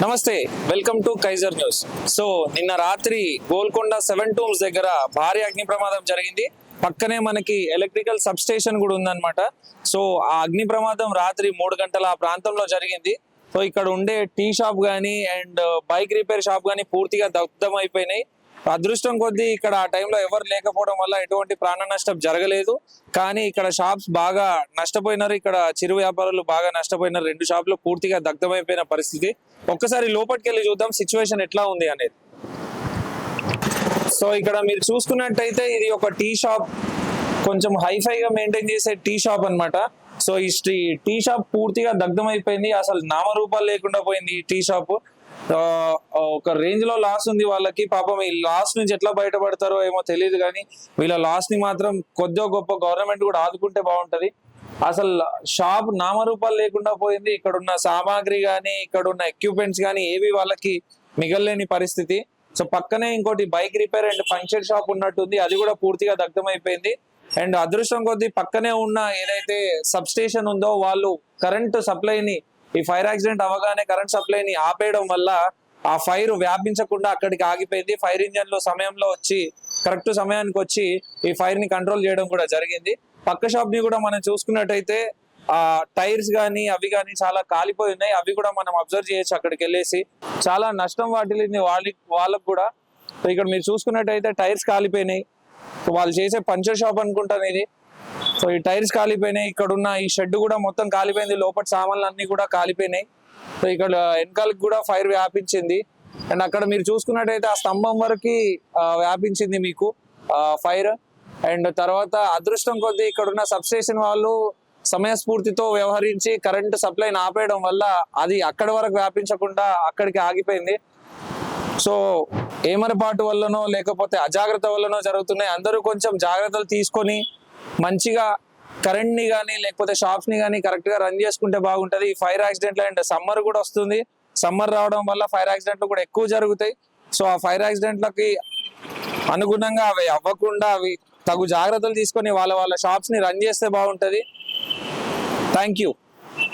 నమస్తే, welcome to Kaizer News. So నిన్న రాత్రి గోల్కొండ 7 టూమ్స్ దగ్గర భారీ అగ్ని ప్రమాదం జరిగింది. పక్కనే మనకి ఎలక్ట్రికల్ సబ్ స్టేషన్ కూడా ఉందన్నమాట. సో ఆ అగ్ని ప్రమాదం రాత్రి 3 గంటల ఆ ప్రాంతంలో జరిగింది. సో ఇక్కడ ఉండే టీ షాప్ కానీ అండ్ బైక్ రిపేర్ షాప్ కానీ పూర్తిగా దగ్ధం అయిపోయినాయి. అదృష్టం కొద్దీ ఇక్కడ ఆ టైంలో ఎవరు లేకపోవడం వల్ల ఎటువంటి ప్రాణ నష్టం జరగలేదు. కానీ ఇక్కడ షాప్స్ బాగా నష్టపోయినారు. ఇక్కడ చిరు వ్యాపారులు బాగా నష్టపోయినారు. 2 షాపులు పూర్తిగా దగ్ధమైపోయిన పరిస్థితి. ఒక్కసారి లోపలికి వెళ్ళి చూద్దాం సిచ్యువేషన్ ఎట్లా ఉంది అనేది. సో ఇక్కడ మీరు చూసుకున్నట్టయితే ఇది ఒక టీ షాప్, కొంచెం హైఫైగా మెయింటైన్ చేసే టీ షాప్ అన్నమాట. సో ఈ టీ షాప్ పూర్తిగా దగ్ధం అయిపోయింది. అసలు నామరూపాలు లేకుండా పోయింది ఈ టీ షాప్. ఒక రేంజ్ లో లాస్ ఉంది వాళ్ళకి. పాపం ఈ లాస్ నుంచి ఎట్లా బయటపడతారో ఏమో తెలియదు, కానీ వీళ్ళ లాస్ ని మాత్రం కొద్దిగా గొప్ప గవర్నమెంట్ కూడా ఆదుకుంటే బాగుంటది. అసలు షాప్ నామరూపాలు లేకుండా పోయింది. ఇక్కడ ఉన్న సామాగ్రి కానీ ఇక్కడ ఉన్న ఎక్విప్మెంట్స్ కానీ ఏవి వాళ్ళకి మిగలలేని పరిస్థితి. సో పక్కనే ఇంకోటి bike repair and puncture shop ఉన్నట్టుంది, అది కూడా పూర్తిగా దగ్ధమైపోయింది. అండ్ అదృష్టం కొద్దీ పక్కనే ఉన్న ఏదైతే సబ్ స్టేషన్ ఉందో వాళ్ళు కరెంటు సప్లైని, ఈ ఫైర్ యాక్సిడెంట్ అవగానే కరెంట్ సప్లైని ఆపేయడం వల్ల ఆ ఫైర్ వ్యాపించకుండా అక్కడికి ఆగిపోయింది. ఫైర్ ఇంజన్లు సమయంలో వచ్చి కరెక్ట్ సమయానికి వచ్చి ఈ ఫైర్ ని కంట్రోల్ చేయడం కూడా జరిగింది. పక్క షాప్ ని కూడా మనం చూసుకున్నట్టయితే ఆ టైర్స్ కానీ అవి కానీ చాలా కాలిపోయి ఉన్నాయి. అవి కూడా మనం అబ్జర్వ్ చేయొచ్చు. అక్కడికి వెళ్ళేసి చాలా నష్టం వాటిల్లింది వాళ్ళకు కూడా. సో ఇక్కడ మీరు చూసుకున్నట్టయితే టైర్స్ కాలిపోయినాయి. సో వాళ్ళు చేసే పంచర్ షాప్ అనుకుంటాను ఇది. సో ఈ టైర్స్ కాలిపోయినాయి. ఇక్కడ ఉన్న ఈ షెడ్ కూడా మొత్తం కాలిపోయింది. లోపల సామాన్లు అన్ని కూడా కాలిపోయినాయి. సో ఇక్కడ వెనకాలకి కూడా ఫైర్ వ్యాపించింది. అండ్ అక్కడ మీరు చూసుకున్నట్టయితే ఆ స్తంభం వరకు వ్యాపించింది మీకు ఫైర్. అండ్ తర్వాత అదృష్టం కొద్దీ ఇక్కడ ఉన్న సబ్ స్టేషన్ వాళ్ళు సమయస్ఫూర్తితో వ్యవహరించి కరెంటు సప్లైని ఆపేయడం వల్ల అది అక్కడి వరకు వ్యాపించకుండా అక్కడికి ఆగిపోయింది. సో ఏమరపాటు వల్లనో లేకపోతే అజాగ్రత్త వల్లనో జరుగుతున్నాయి. అందరూ కొంచెం జాగ్రత్తలు తీసుకొని మంచిగా కరెంట్ ని కానీ లేకపోతే షాప్స్ ని కానీ కరెక్ట్ గా రన్ చేసుకుంటే బాగుంటది. ఈ ఫైర్ యాక్సిడెంట్లు అండ్ సమ్మర్ కూడా వస్తుంది. సమ్మర్ రావడం వల్ల ఫైర్ యాక్సిడెంట్లు కూడా ఎక్కువ జరుగుతాయి. సో ఆ ఫైర్ యాక్సిడెంట్లకి అనుగుణంగా అవి అవ్వకుండా అవి తగు జాగ్రత్తలు తీసుకొని వాళ్ళ షాప్స్ ని రన్ చేస్తే బాగుంటది. Thank you.